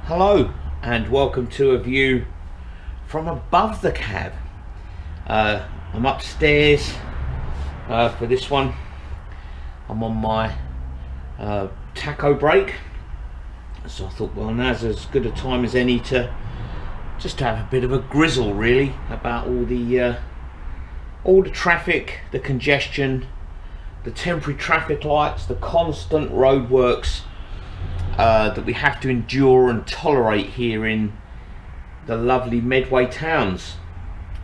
Hello and welcome to a view from above the cab. I'm upstairs for this one. I'm on my taco break, so I thought, well, now's as good a time as any to just have a bit of a grizzle really about all the traffic, the congestion, the temporary traffic lights, the constant roadworks that we have to endure and tolerate here in the lovely Medway towns.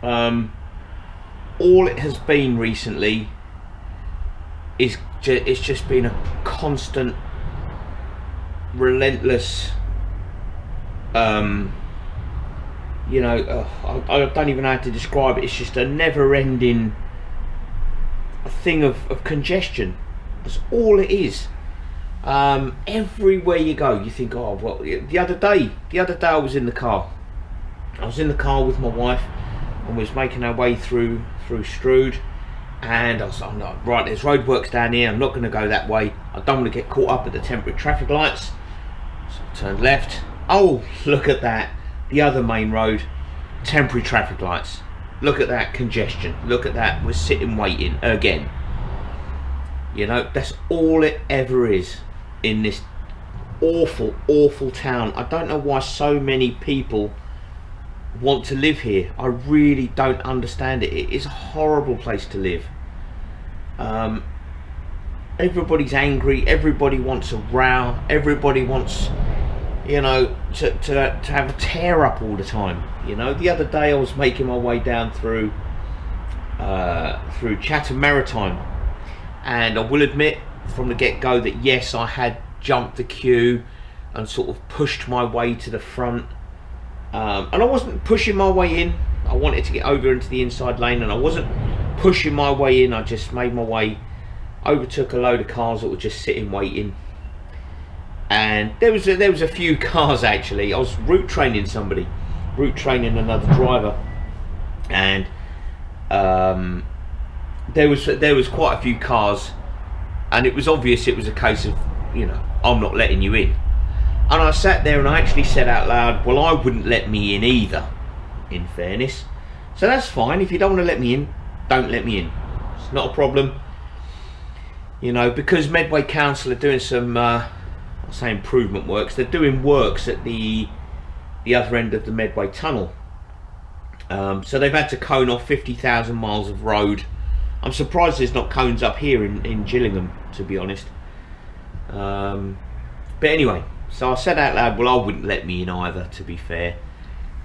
All it has been recently is it's just been a constant, relentless, I don't even know how to describe it. It's just a never-ending thing of congestion. That's all it is. Everywhere you go you think, oh well. The other day I was in the car with my wife and we was making our way through Strood, and I was like, no, right, there's roadworks down here, I'm not going to go that way, I don't want to get caught up at the temporary traffic lights. So I turned left. Oh, look at that, the other main road, temporary traffic lights. Look at that congestion, look at that, we're sitting waiting again. You know, that's all it ever is in this awful town. I don't know why so many people want to live here. I really don't understand it. It is a horrible place to live. Everybody's angry, everybody wants a row, everybody wants, you know, to have a tear up all the time. You know, the other day I was making my way down through Chatham Maritime, and I will admit from the get-go that yes, I had jumped the queue and sort of pushed my way to the front, and I wasn't pushing my way in. I wanted to get over into the inside lane and I wasn't pushing my way in. I just made my way, overtook a load of cars that were just sitting waiting, and there was a few cars actually. I was route training another driver, and there was quite a few cars, and it was obvious it was a case of, you know, I'm not letting you in. And I sat there and I actually said out loud, well, I wouldn't let me in either, in fairness. So that's fine, if you don't want to let me in, don't let me in. It's not a problem. You know, because Medway Council are doing some, I'll say improvement works, they're doing works at the other end of the Medway tunnel. So they've had to cone off 50,000 miles of road. I'm surprised there's not cones up here in Gillingham, to be honest. But anyway, so I said out loud, well, I wouldn't let me in either, to be fair.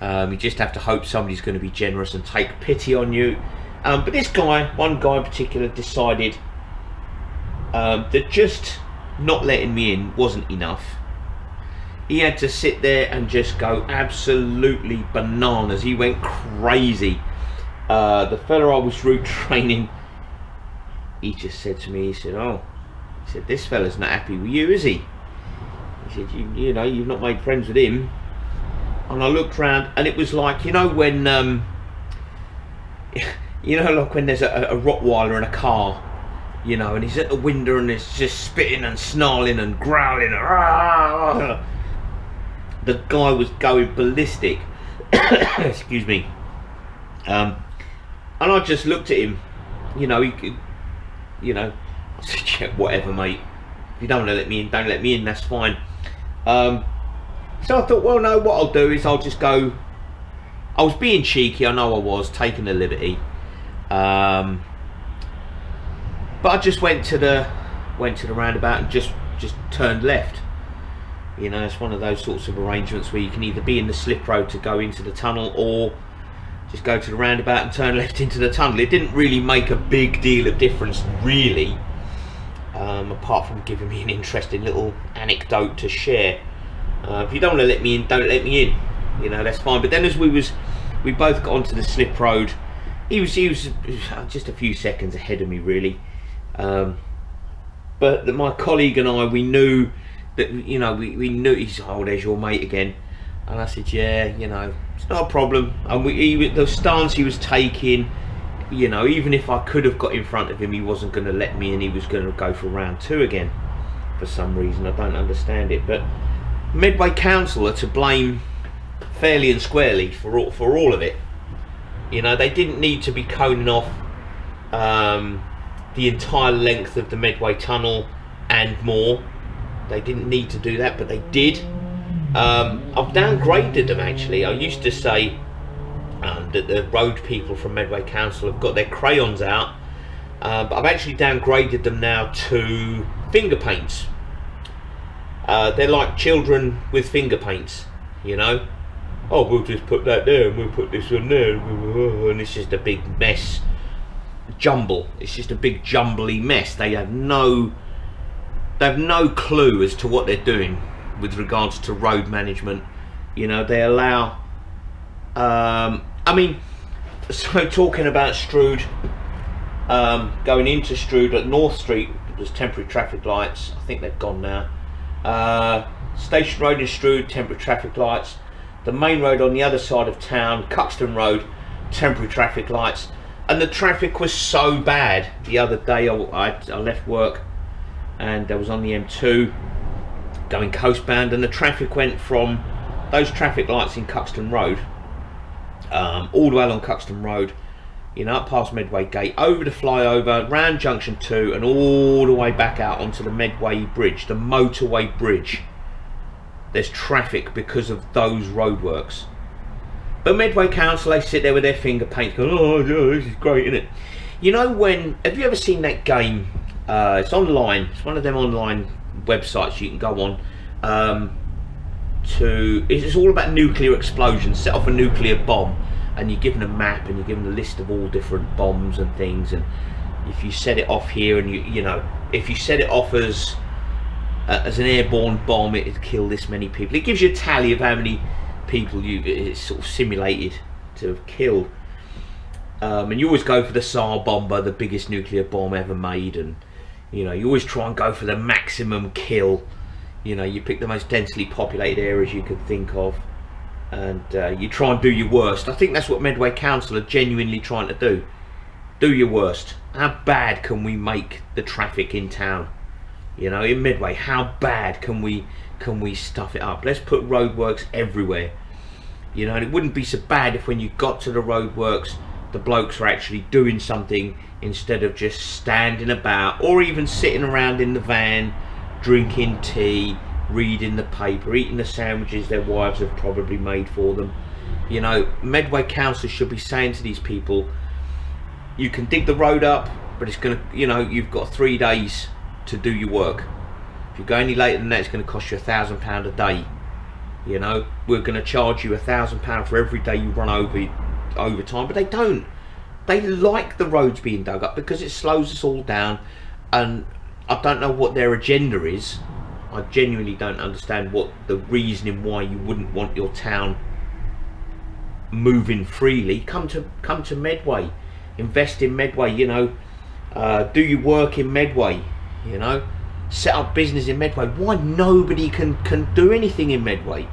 You just have to hope somebody's going to be generous and take pity on you. But this guy, one guy in particular, decided that just not letting me in wasn't enough. He had to sit there and just go absolutely bananas. He went crazy. The fella I was route training, he just said to me, he said, this fella's not happy with you, is he? He said, you know, you've not made friends with him. And I looked round, and it was like, you know, when you know, like when there's a Rottweiler in a car, you know, and he's at the window and it's just spitting and snarling and growling. The guy was going ballistic. Excuse me. And I just looked at him, you know, I said, yeah, whatever, mate. If you don't want to let me in, don't let me in, that's fine. So I thought, well, no, what I'll do is I'll just go. I was being cheeky, I know I was, taking a liberty. But I just went to the roundabout and just turned left. You know, it's one of those sorts of arrangements where you can either be in the slip road to go into the tunnel, or just go to the roundabout and turn left into the tunnel. It didn't really make a big deal of difference, really, apart from giving me an interesting little anecdote to share. If you don't want to let me in, don't let me in. You know, that's fine. But then as we both got onto the slip road, he was just a few seconds ahead of me, really. But my colleague and I, we knew that, you know, we knew. He said, oh, there's your mate again. And I said, yeah, you know, it's not a problem. And the stance he was taking, you know, even if I could have got in front of him, he wasn't going to let me in. He was going to go for round two again for some reason. I don't understand it. But Medway Council are to blame fairly and squarely for all of it. You know, they didn't need to be coning off the entire length of the Medway Tunnel and more. They didn't need to do that, but they did. I've downgraded them actually. I used to say that the road people from Medway Council have got their crayons out, but I've actually downgraded them now to finger paints. They're like children with finger paints, you know. Oh, we'll just put that there and we'll put this on there, and it's just a big mess, jumble. It's just a big jumbly mess. They have no clue as to what they're doing with regards to road management. You know, they allow I mean, so talking about Strood, going into Strood at North Street, there's temporary traffic lights. I think they've gone now. Station Road in Strood, temporary traffic lights. The main road on the other side of town, Cuxton Road, temporary traffic lights. And the traffic was so bad the other day. I left work and I was on the M2 going coastbound, and the traffic went from those traffic lights in Cuxton Road all the way along Cuxton Road, you know, up past Medway Gate, over the flyover, round Junction 2 and all the way back out onto the Medway Bridge, the motorway bridge. There's traffic because of those roadworks. But Medway Council, they sit there with their finger paints going, oh yeah, this is great, isn't it? You know, have you ever seen that game? It's online. It's one of them online websites you can go on. It's all about nuclear explosions. Set off a nuclear bomb, and you're given a map and you're given a list of all different bombs and things. And if you set it off here, and you know, if you set it off as an airborne bomb, it'd kill this many people. It gives you a tally of how many people it's sort of simulated to have killed. And you always go for the Tsar bomber, the biggest nuclear bomb ever made, and you know, you always try and go for the maximum kill. You know, you pick the most densely populated areas you could think of, and you try and do your worst. I think that's what Medway Council are genuinely trying to do. Do your worst. How bad can we make the traffic in town? You know, in Medway, how bad can we stuff it up? Let's put roadworks everywhere. You know, and it wouldn't be so bad if when you got to the roadworks, the blokes were actually doing something instead of just standing about, or even sitting around in the van, drinking tea, reading the paper, eating the sandwiches their wives have probably made for them. You know, Medway Council should be saying to these people, you can dig the road up, but it's gonna, you know, you've got 3 days to do your work. If you go any later than that, it's going to cost you £1,000 a day. You know, we're going to charge you £1,000 for every day you run overtime. But they don't. They like the roads being dug up because it slows us all down, and I don't know what their agenda is. I genuinely don't understand what the reasoning why you wouldn't want your town moving freely. Come to Medway, invest in Medway. You know, do your work in Medway. You know, set up business in Medway. Why nobody can do anything in Medway?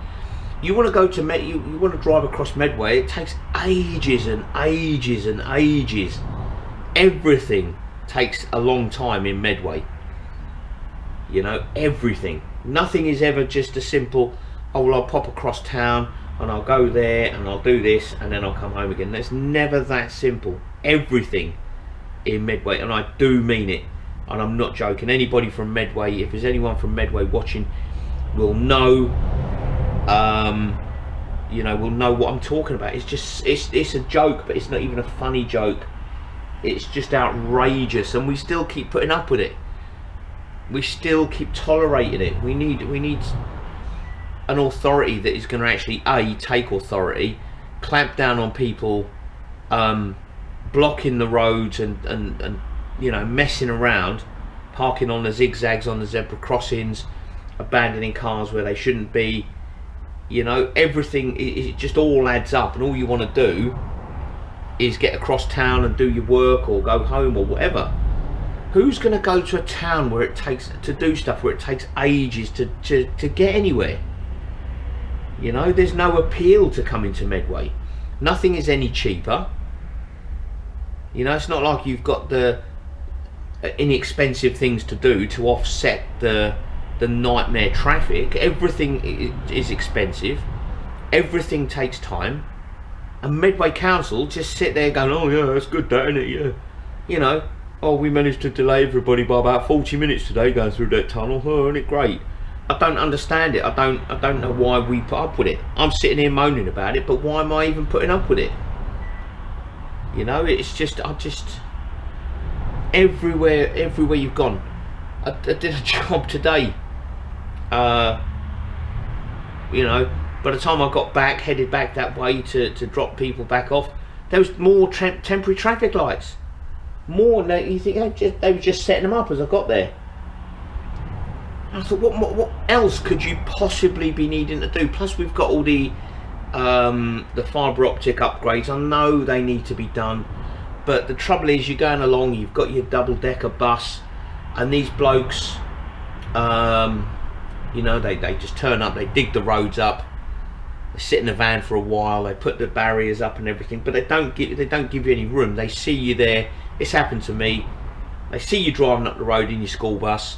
You want to go to you want to drive across Medway, it takes ages and ages and ages. Everything takes a long time in Medway. You know, everything. Nothing is ever just a simple, oh well, I'll pop across town and I'll go there and I'll do this and then I'll come home again. It's never that simple. Everything in Medway, and I do mean it, and I'm not joking. Anybody from Medway, if there's anyone from Medway watching, will know, you know, will know what I'm talking about. It's just, it's a joke, but it's not even a funny joke. It's just outrageous, and we still keep putting up with it. We still keep tolerating it. We need an authority that is going to actually take authority, clamp down on people blocking the roads and you know, messing around, parking on the zigzags on the zebra crossings, abandoning cars where they shouldn't be. You know, everything, it just all adds up, and all you want to do is get across town and do your work or go home or whatever. Who's going to go to a town where it takes to do stuff where it takes ages to get anywhere? You know, there's no appeal to coming to Medway. Nothing is any cheaper. You know, it's not like you've got the inexpensive things to do to offset the the nightmare traffic. Everything is expensive, everything takes time, and Medway Council just sit there going, oh yeah, that's good, that, isn't it? Yeah, you know, oh, we managed to delay everybody by about 40 minutes today going through that tunnel. Oh, isn't it great? I don't understand it. I don't know why we put up with it. I'm sitting here moaning about it, but why am I even putting up with it? You know, it's just, everywhere you've gone. I did a job today. You know, by the time I got back, headed back that way to drop people back off, there was more temporary traffic lights. More than you think. They were just setting them up as I got there. I thought, what else could you possibly be needing to do? Plus, we've got all the fibre optic upgrades. I know they need to be done, but the trouble is, you're going along, you've got your double-decker bus, and these blokes, you know, they just turn up, they dig the roads up, they sit in the van for a while, they put the barriers up and everything, but they don't give you any room. They see you there. It's happened to me. They see you driving up the road in your school bus,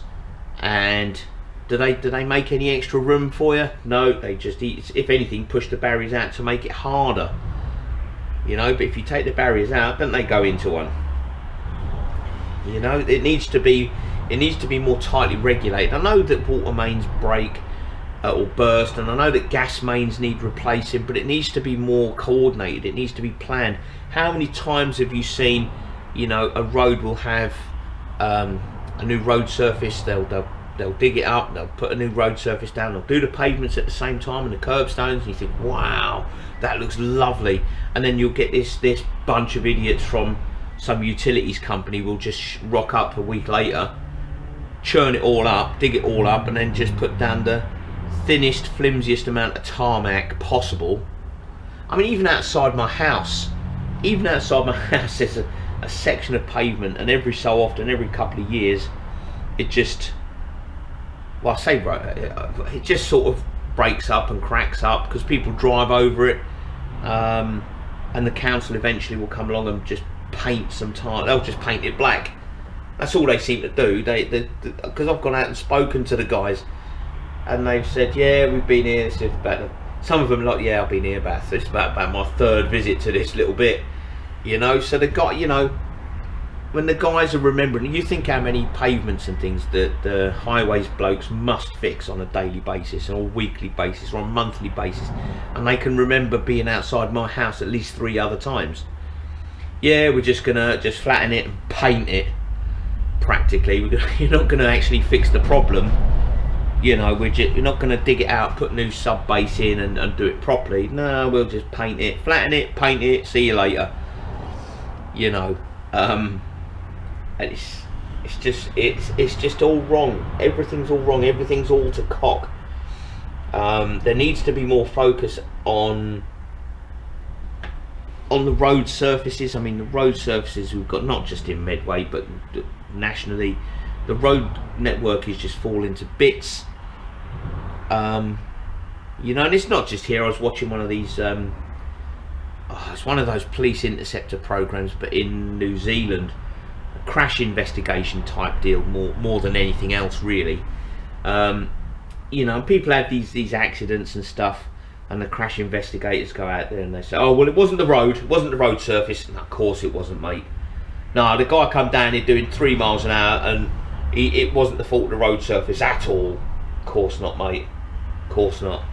and do they make any extra room for you? No, they just, if anything, push the barriers out to make it harder. You know, but if you take the barriers out, don't they go into one? You know, it needs to be more tightly regulated. I know that water mains break or burst, and I know that gas mains need replacing, but it needs to be more coordinated. It needs to be planned. How many times have you seen, you know, a road will have a new road surface, they'll dig it up, they'll put a new road surface down, they'll do the pavements at the same time and the curbstones, and you think, wow, that looks lovely, and then you'll get this bunch of idiots from some utilities company will just rock up a week later, churn it all up, dig it all up, and then just put down the thinnest, flimsiest amount of tarmac possible. I mean, even outside my house there's a section of pavement, and every so often, every couple of years, it just, well, I say it just sort of breaks up and cracks up because people drive over it, and the council eventually will come along and just paint some tar. They'll just paint it black. That's all they seem to do. Because I've gone out and spoken to the guys, and they've said, yeah, we've been here. This is about some of them like, yeah, I've been here about my third visit to this little bit. You know, so the guy, you know, when the guys are remembering, you think how many pavements and things that the highways blokes must fix on a daily basis or a weekly basis or a monthly basis, and they can remember being outside my house at least 3 other times. Yeah, we're just gonna flatten it and paint it. Practically, you're not gonna actually fix the problem. You know, you're not gonna dig it out, put new sub base in and do it properly. No, we'll just paint it, flatten it, paint it, see you later. You know, and it's just all wrong. Everything's all wrong. Everything's all to cock. There needs to be more focus on the road surfaces. I mean, the road surfaces we've got, not just in Medway but nationally, the road network is just falling to bits. You know, and it's not just here. I was watching one of these it's one of those police interceptor programs, but in New Zealand, a crash investigation type deal, more than anything else really. You know, people have these accidents and stuff, and the crash investigators go out there and they say, oh well, it wasn't the road surface. And of course it wasn't, mate. No, the guy come down here doing 3 miles an hour, and it wasn't the fault of the road surface at all. Of course not, mate. Of course not.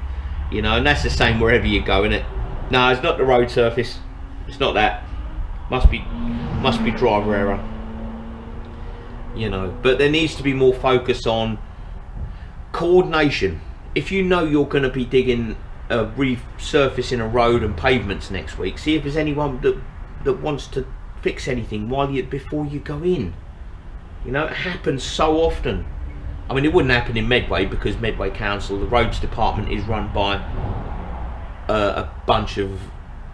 You know, and that's the same wherever you go, innit? No, it's not the road surface. It's not that. Must be driver error. You know, but there needs to be more focus on coordination. If you know you're going to be digging, resurfacing a road and pavements next week, see if there's anyone that wants to fix anything before you go in. You know, it happens so often. I mean, it wouldn't happen in Medway because Medway Council, the roads department, is run by a bunch of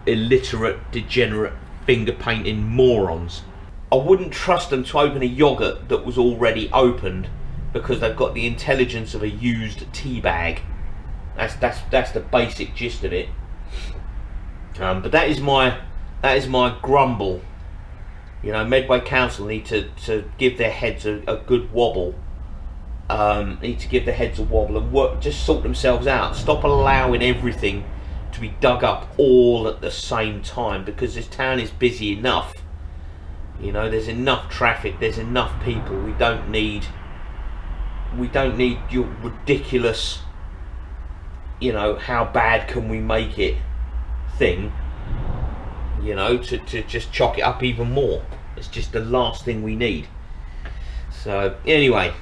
illiterate, degenerate, finger painting morons. I wouldn't trust them to open a yogurt that was already opened because they've got the intelligence of a used tea bag. That's the basic gist of it. But that is my grumble. You know, Medway Council need to give their heads a good wobble. need to give the heads a wobble and work, just sort themselves out. Stop allowing everything to be dug up all at the same time, because this town is busy enough. You know, there's enough traffic, there's enough people. We don't need your ridiculous, you know, how bad can we make it thing, you know, to just chalk it up even more. It's just the last thing we need. So anyway,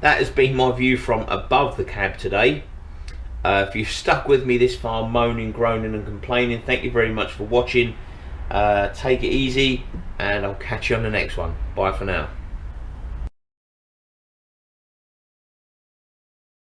that has been my view from above the cab today. If you've stuck with me this far, moaning, groaning and complaining, thank you very much for watching. Take it easy, and I'll catch you on the next one. Bye for now.